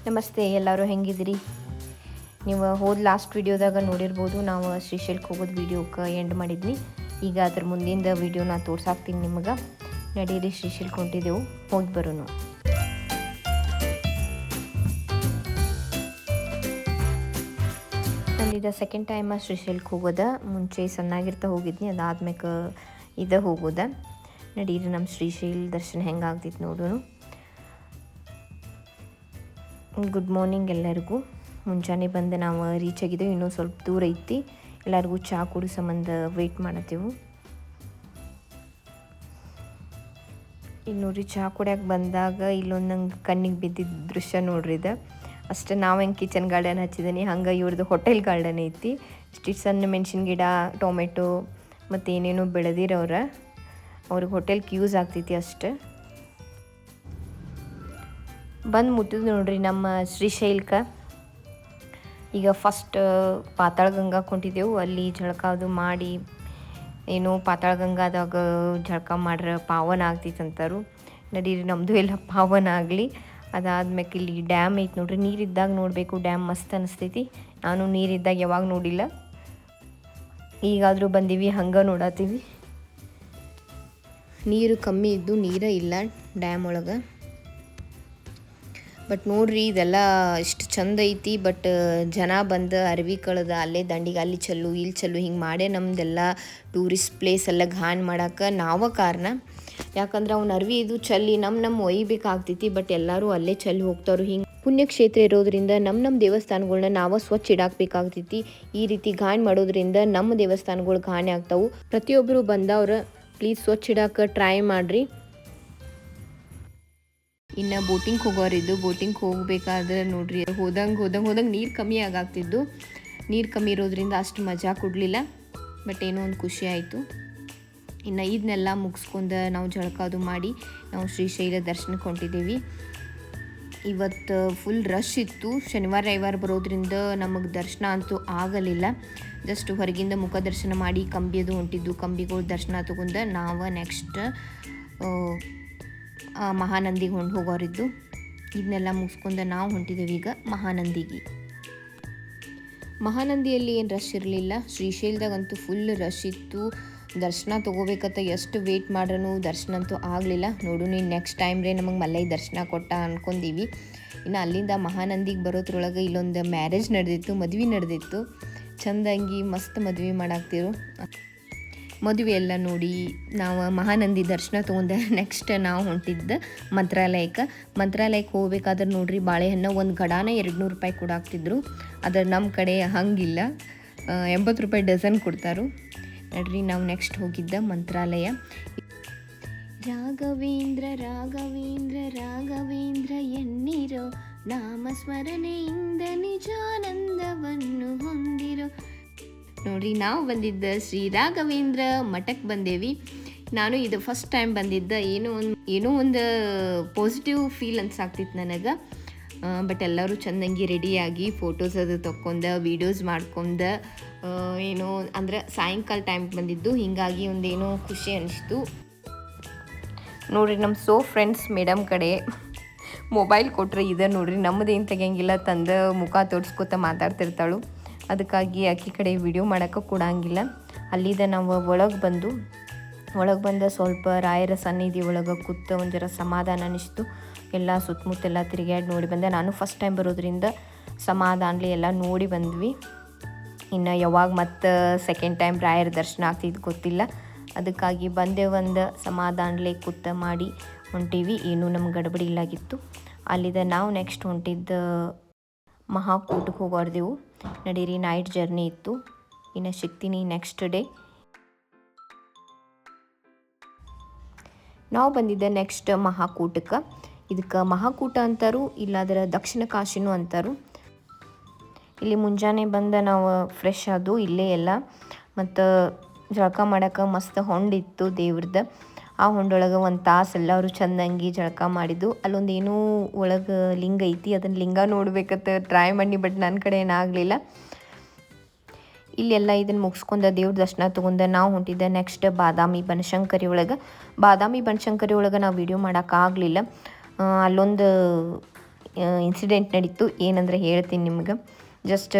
ನಮಸ್ತೆ, ಎಲ್ಲರೂ ಹೆಂಗಿದ್ದೀರಿ? ನೀವು ಲಾಸ್ಟ್ ವಿಡಿಯೋದಾಗ ನೋಡಿರ್ಬೋದು, ನಾವು ಶ್ರೀಶೈಲಕ್ಕೆ ಹೋಗೋದು ವಿಡಿಯೋಕ್ಕೆ ಎಂಡ್ ಮಾಡಿದ್ವಿ. ಈಗ ಅದ್ರ ಮುಂದಿನ ವಿಡಿಯೋನ ತೋರ್ಸಾಕ್ತೀನಿ ನಿಮಗೆ. ನಡೀರಿ, ಶ್ರೀಶೈಲಕ್ಕೆ ಹೊಂಟಿದ್ದೆವು, ಹೋಗಿ ಬರೋಣ. ನಂದಿದ ಸೆಕೆಂಡ್ ಟೈಮ್ ಶ್ರೀಶೈಲಕ್ಕೆ ಹೋಗೋದ. ಮುಂಚೆ ಸಣ್ಣಾಗಿರ್ತಾ ಹೋಗಿದ್ನಿ, ಅದಾದ್ಮೇಲೆ ಇದು ಹೋಗೋದ. ನಡೀರಿ, ನಮ್ಮ ಶ್ರೀಶೈಲ ದರ್ಶನ ಹೆಂಗೆ ಆಗ್ತಿತ್ತು ನೋಡೋಣ. ಗುಡ್ ಮಾರ್ನಿಂಗ್ ಎಲ್ಲರಿಗೂ. ಮುಂಜಾನೆ ಬಂದು ನಾವು ರೀಚ್ ಆಗಿದ್ದೆವು. ಇನ್ನೂ ಸ್ವಲ್ಪ ದೂರ ಐತಿ. ಎಲ್ಲರಿಗೂ ಚಹಾ ಕುಡಿಸೋ ಸಂಬಂಧ ವೆಯ್ಟ್ ಮಾಡತ್ತೇವು. ಇಲ್ಲಿ ನೋಡ್ರಿ, ಚಹಾ ಕುಡಿಯೋಕೆ ಬಂದಾಗ ಇಲ್ಲೊಂದು ನಂಗೆ ಕಣ್ಣಿಗೆ ಬಿದ್ದಿದ್ದ ದೃಶ್ಯ ನೋಡ್ರಿ. ಇದು ಅಷ್ಟೇ. ನಾವು ಹೆಂಗೆ ಕಿಚನ್ ಗಾರ್ಡನ್ ಹಚ್ಚಿದ್ದೀನಿ, ಹಂಗೆ ಇವ್ರದ್ದು ಹೋಟೆಲ್ ಗಾರ್ಡನ್ ಐತಿ. ಇಷ್ಟು ಸಣ್ಣ ಮೆಣಸಿನ ಗಿಡ, ಟೊಮೆಟೊ ಮತ್ತು ಏನೇನೋ ಅವ್ರಿಗೆ ಹೋಟೆಲ್ಗೆ ಯೂಸ್ ಆಗ್ತೈತಿ ಅಷ್ಟೆ. ಬಂದು ಮುಟ್ಟಿದ್ದು ನೋಡ್ರಿ ನಮ್ಮ ಶ್ರೀಶೈಲಕ್ಕೆ. ಈಗ ಫಸ್ಟ್ ಪಾತಾಳ ಗಂಗಾಕ್ಕೆ ಹೊಂಟಿದ್ದೆವು. ಅಲ್ಲಿ ಜಳಕ ಅದು ಮಾಡಿ, ಏನೋ ಪಾತಾಳ ಗಂಗಾದಾಗ ಜಳಕ ಮಾಡ್ರೆ ಪಾವನ ಆಗ್ತೈತೆ ಅಂತಾರು. ನಡೀರಿ, ನಮ್ಮದು ಎಲ್ಲ ಪಾವನ ಆಗಲಿ. ಅದಾದ್ಮೇಲೆ ಇಲ್ಲಿ ಡ್ಯಾಮ್ ಐತೆ ನೋಡ್ರಿ. ನೀರಿದ್ದಾಗ ನೋಡಬೇಕು, ಡ್ಯಾಮ್ ಮಸ್ತ್ ಅನಿಸ್ತೈತಿ. ನಾನು ನೀರಿದ್ದಾಗ ಯಾವಾಗ ನೋಡಿಲ್ಲ, ಈಗಾದರೂ ಬಂದೀವಿ, ಹಂಗೆ ನೋಡತ್ತೀವಿ. ನೀರು ಕಮ್ಮಿ ಇದ್ದು ನೀರೇ ಇಲ್ಲ ಡ್ಯಾಮ್ ಒಳಗೆ. ಬಟ್ ನೋಡ್ರಿ, ಇದೆಲ್ಲ ಇಷ್ಟು ಚಂದ ಐತಿ. ಬಟ್ ಜನ ಬಂದು ಅರ್ವಿ ಕಳೆದ ಅಲ್ಲೇ ದಂಡಿಗೆ ಅಲ್ಲಿ ಚಲ್ಲು ಇಲ್ಲಿ ಚಲ್ಲು ಹಿಂಗೆ ಮಾಡೇ ನಮ್ದೆಲ್ಲ ಟೂರಿಸ್ಟ್ ಪ್ಲೇಸ್ ಎಲ್ಲ ಘಾನ್ ಮಾಡೋಕೆ ನಾವೇ ಕಾರಣ. ಯಾಕಂದ್ರೆ ಅವ್ನು ಅರ್ವಿ ಇದು ಚಲ್ಲಿ ನಮ್ಮ ಒಯ್ಬೇಕಾಗ್ತೈತಿ. ಬಟ್ ಎಲ್ಲರೂ ಅಲ್ಲೇ ಚಲ್ಲಿ ಹೋಗ್ತಾರು. ಹಿಂಗೆ ಪುಣ್ಯಕ್ಷೇತ್ರ ಇರೋದ್ರಿಂದ ನಮ್ಮ ದೇವಸ್ಥಾನಗಳನ್ನ ನಾವೇ ಸ್ವಚ್ಛ ಇಡಾಕಬೇಕಾಗ್ತೈತಿ. ಈ ರೀತಿ ಘಾನ್ ಮಾಡೋದ್ರಿಂದ ನಮ್ಮ ದೇವಸ್ಥಾನಗಳು ಘಾನೆ ಆಗ್ತಾವು. ಪ್ರತಿಯೊಬ್ಬರು ಬಂದವ್ರು ಪ್ಲೀಸ್ ಸ್ವಚ್ಛ ಇಡಾಕ ಟ್ರೈ ಮಾಡಿರಿ. ಇನ್ನು ಬೋಟಿಂಗ್ ಹೋಗೋರಿದ್ದು, ಬೋಟಿಂಗ್ ಹೋಗಬೇಕಾದ್ರೆ ನೋಡ್ರಿ, ಹೋದಂಗೆ ನೀರು ಕಮ್ಮಿ ಆಗಾಗ್ತಿದ್ದು. ನೀರು ಕಮ್ಮಿ ಇರೋದ್ರಿಂದ ಅಷ್ಟು ಮಜಾ ಕೊಡಲಿಲ್ಲ. ಬಟ್ ಏನೋ ಒಂದು ಖುಷಿ ಆಯಿತು. ಇನ್ನು ಇದನ್ನೆಲ್ಲ ಮುಗಿಸ್ಕೊಂಡು ನಾವು ಜಳಕ ಅದು ಮಾಡಿ ನಾವು ಶ್ರೀಶೈಲ ದರ್ಶನಕ್ಕೆ ಹೊಂಟಿದ್ದೀವಿ. ಇವತ್ತು ಫುಲ್ ರಶ್ ಇತ್ತು. ಶನಿವಾರ ರವಿವಾರ ಬರೋದ್ರಿಂದ ನಮಗೆ ದರ್ಶನ ಅಂತೂ ಆಗಲಿಲ್ಲ. ಜಸ್ಟ್ ಹೊರಗಿಂದ ಮುಖ ದರ್ಶನ ಮಾಡಿ ಕಂಬಿ ಅದು ಹೊಂಟಿದ್ದು. ಕಂಬಿಗಳು ದರ್ಶನ ತಗೊಂಡು ನಾವು ನೆಕ್ಸ್ಟ್ ಮಹಾನಂದಿಗೆ ಹೋಗೋರಿದ್ದು. ಇದನ್ನೆಲ್ಲ ಮುಗಿಸ್ಕೊಂಡು ನಾವು ಹೊಂಟಿದ್ದೇವೆ ಈಗ ಮಹಾನಂದಿಯಲ್ಲಿ ಏನು ರಶ್ ಇರಲಿಲ್ಲ. ಶ್ರೀಶೈಲದಾಗಂತೂ ಫುಲ್ ರಶ್ ಇತ್ತು. ದರ್ಶನ ತೊಗೋಬೇಕಂತ ಎಷ್ಟು ವೆಯ್ಟ್ ಮಾಡ್ರೂ ದರ್ಶನ ಅಂತೂ ಆಗಲಿಲ್ಲ. ನೋಡು, ನೀನು ನೆಕ್ಸ್ಟ್ ಟೈಮ್ ನಮಗೆ ಮಲ್ಲೈ ದರ್ಶನ ಕೊಟ್ಟ ಅಂದ್ಕೊಂಡೀವಿ. ಇನ್ನು ಅಲ್ಲಿಂದ ಮಹಾನಂದಿಗೆ ಬರೋದ್ರೊಳಗೆ ಇಲ್ಲೊಂದು ಮ್ಯಾರೇಜ್ ಮದುವೆ ನಡೆದಿತ್ತು. ಚಂದಂಗಿ ಮಸ್ತ್ ಮದುವೆ ಮಾಡಾಕ್ತಿರು. ಮದುವೆ ಎಲ್ಲ ನೋಡಿ ನಾವು ಮಹಾನಂದಿ ದರ್ಶನ ತೊಗೊಂಡೆ. ನೆಕ್ಸ್ಟ್ ನಾವು ಹೊಂಟಿದ್ದ ಮಂತ್ರಾಲಯಕ್ಕೆ ಹೋಗ್ಬೇಕಾದ್ರೆ ನೋಡ್ರಿ, ಬಾಳೆಹಣ್ಣು ಒಂದು ಗಡಾನ 200 ರೂಪಾಯಿ ಕೊಡಾಕ್ತಿದ್ರು. ಆದರೆ ನಮ್ಮ ಕಡೆ ಹಂಗಿಲ್ಲ, 80 ರೂಪಾಯಿ ಡಜನ್ ಕೊಡ್ತಾರು. ನೋಡ್ರಿ, ನಾವು ನೆಕ್ಸ್ಟ್ ಹೋಗಿದ್ದ ಮಂತ್ರಾಲಯ. ರಾಘವೇಂದ್ರ ರಾಘವೇಂದ್ರ ರಾಘವೇಂದ್ರ ಎನ್ನಿರೋ, ನಾಮಸ್ಮರಣೆಯಿಂದ ನಿಜಾನಂದವನ್ನು ಹೊಂದಿರೋ. ನೋಡ್ರಿ, ನಾವು ಬಂದಿದ್ದ ಶ್ರೀ ರಾಘವೇಂದ್ರ ಮಠಕ್ಕೆ ಬಂದೇವಿ. ನಾನು ಇದು ಫಸ್ಟ್ ಟೈಮ್ ಬಂದಿದ್ದ. ಏನೋ ಒಂದು ಪಾಸಿಟಿವ್ ಫೀಲ್ ಅನ್ಸಾಗ್ತಿತ್ತು ನನಗೆ. ಬಟ್ ಎಲ್ಲರೂ ಚೆಂದಂಗಿ ರೆಡಿಯಾಗಿ ಫೋಟೋಸ್ ಅದು ತೊಗೊಂಡು ವೀಡಿಯೋಸ್ ಮಾಡ್ಕೊಂಡು, ಏನೋ ಅಂದ್ರೆ ಸಾಯಂಕಾಲ ಟೈಮ್ಗೆ ಬಂದಿದ್ದು, ಹೀಗಾಗಿ ಒಂದೇನೋ ಖುಷಿ ಅನಿಸ್ತು. ನೋಡ್ರಿ, ನಮ್ಮ ಫ್ರೆಂಡ್ಸ್ ಮೇಡಮ್ ಕಡೆ ಮೊಬೈಲ್ ಕೊಟ್ಟರೆ ಇದೆ ನೋಡ್ರಿ, ನಮ್ಮದೇನು ತೆಗಿಯಂಗಿಲ್ಲ, ತಂದು ಮುಖ ತೋರಿಸ್ಕೊತ ಮಾತಾಡ್ತಿರ್ತಾಳು. ಅದಕ್ಕಾಗಿ ಆಕೆ ಕಡೆ ವಿಡಿಯೋ ಮಾಡೋಕ್ಕೆ ಕೊಡಂಗಿಲ್ಲ. ಅಲ್ಲಿದ್ದ ನಾವು ಒಳಗೆ ಬಂದು ಸ್ವಲ್ಪ ರಾಯರ ಸನ್ನಿಧಿ ಒಳಗೆ ಕೂತು ಒಂದು ಜರ ಸಮಾಧಾನ ಅನ್ನಿಸ್ತು. ಎಲ್ಲ ಸುತ್ತಮುತ್ತೆಲ್ಲ ತಿರುಗಾಡಿ ನೋಡಿ ಬಂದೆ. ನಾನು ಫಸ್ಟ್ ಟೈಮ್ ಬರೋದ್ರಿಂದ ಸಮಾಧಾನಲಿ ಎಲ್ಲ ನೋಡಿ ಬಂದ್ವಿ. ಇನ್ನು ಯಾವಾಗ ಮತ್ತೆ ಸೆಕೆಂಡ್ ಟೈಮ್ ರಾಯರ ದರ್ಶನ ಆಗ್ತಿದ್ದು ಗೊತ್ತಿಲ್ಲ. ಅದಕ್ಕಾಗಿ ಬಂದೆ, ಒಂದು ಸಮಾಧಾನಲಿ ಕೂತ ಮಾಡಿ ಹೊಂಟೀವಿ. ಏನೂ ನಮ್ಗೆ ಗಡಬಡಿ ಇಲ್ಲಾಗಿತ್ತು. ಅಲ್ಲಿದ್ದ ನಾವು ನೆಕ್ಸ್ಟ್ ಹೊಂಟಿದ್ದ ಮಹಾಕೂಟಕ್ಕೆ ಹೋಗೋರ್ದೆವು. ನಡೀರಿ, ನೈಟ್ ಜರ್ನಿ ಇತ್ತು. ಇನ್ನು ಸಿಗ್ತೀನಿ ನೆಕ್ಸ್ಟ್ ಡೇ. ನಾವು ಬಂದಿದ್ದೆ ನೆಕ್ಸ್ಟ್ ಮಹಾಕೂಟಕ್ಕೆ. ಇದಕ್ಕೆ ಮಹಾಕೂಟ ಅಂತಾರು, ಇಲ್ಲಾದ್ರೆ ದಕ್ಷಿಣ ಕಾಶಿನೂ ಅಂತಾರು. ಇಲ್ಲಿ ಮುಂಜಾನೆ ಬಂದು ನಾವು ಫ್ರೆಶ್ ಆದು ಇಲ್ಲೇ ಎಲ್ಲ. ಮತ್ತು ಜಳಕ ಮಾಡೋಕೆ ಮಸ್ತ್ ಹೊಂಡಿತ್ತು ದೇವ್ರದ್ದು. ಆ ಹೊಂಡೊಳಗೆ ಒಂದು ತಾಸು ಎಲ್ಲರೂ ಚೆಂದಂಗಿ ಜಳಕ ಮಾಡಿದ್ದು. ಅಲ್ಲೊಂದು ಏನೋ ಒಳಗೆ ಲಿಂಗ ಐತಿ, ಅದನ್ನು ಲಿಂಗ ನೋಡ್ಬೇಕಂತ ಟ್ರೈ ಮಾಡಿ, ಬಟ್ ನನ್ನ ಕಡೆ ಏನಾಗಲಿಲ್ಲ. ಇಲ್ಲೆಲ್ಲ ಇದನ್ನು ಮುಗಿಸ್ಕೊಂಡು ದೇವ್ರ ದರ್ಶನ ತೊಗೊಂಡು ನಾವು ಹೊಂಟಿದ್ದೆ ನೆಕ್ಸ್ಟ್ ಬಾದಾಮಿ ಬನಶಂಕರಿ ಒಳಗೆ ನಾವು ವೀಡಿಯೋ ಮಾಡೋಕ್ಕಾಗಲಿಲ್ಲ. ಅಲ್ಲೊಂದು ಇನ್ಸಿಡೆಂಟ್ ನಡೀತು. ಏನಂದ್ರೆ ಹೇಳ್ತೀನಿ ನಿಮ್ಗೆ. ಜಸ್ಟ್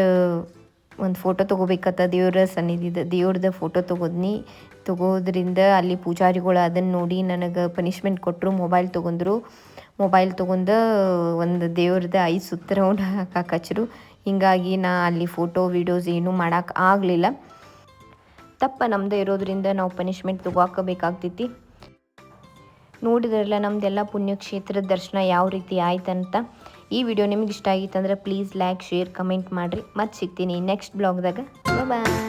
ಒಂದು ಫೋಟೋ ತೊಗೋಬೇಕತ್ತ ದೇವ್ರ ಸನ್ನಿಧಿದ ದೇವ್ರದ್ದು ಫೋಟೋ ತೊಗೋದ್ರಿಂದ ಅಲ್ಲಿ ಪೂಜಾರಿಗಳು ಅದನ್ನು ನೋಡಿ ನನಗೆ ಪನಿಷ್ಮೆಂಟ್ ಕೊಟ್ಟರು. ಮೊಬೈಲ್ ತೊಗೊಂಡು ಒಂದು ದೇವ್ರದ್ದು 5 ಸುತ್ತು ರೌಂಡ್ ಹಾಕಚ್ಚರು. ಹೀಗಾಗಿ ನಾ ಅಲ್ಲಿ ಫೋಟೋ ವೀಡಿಯೋಸ್ ಏನೂ ಮಾಡೋಕೆ ಆಗಲಿಲ್ಲ. ತಪ್ಪ ನಮ್ಮದೇ ಇರೋದ್ರಿಂದ ನಾವು ಪನಿಷ್ಮೆಂಟ್ ತೊಗೋಬೇಕಾಗ್ತೈತಿ. ನೋಡಿದ್ರಲ್ಲ ನಮ್ಮದೆಲ್ಲ ಪುಣ್ಯಕ್ಷೇತ್ರದ ದರ್ಶನ ಯಾವ ರೀತಿ ಆಯ್ತಂತ. ಈ ವಿಡಿಯೋ ನಿಮ್ಗೆ ಇಷ್ಟ ಆಗಿತ್ತಂದ್ರೆ ಪ್ಲೀಸ್ ಲೈಕ್, ಶೇರ್, ಕಮೆಂಟ್ ಮಾಡಿರಿ. ಮತ್ತೆ ಸಿಗ್ತೀನಿ ನೆಕ್ಸ್ಟ್ ಬ್ಲಾಗ್ದಾಗ. ಬಾಯ್.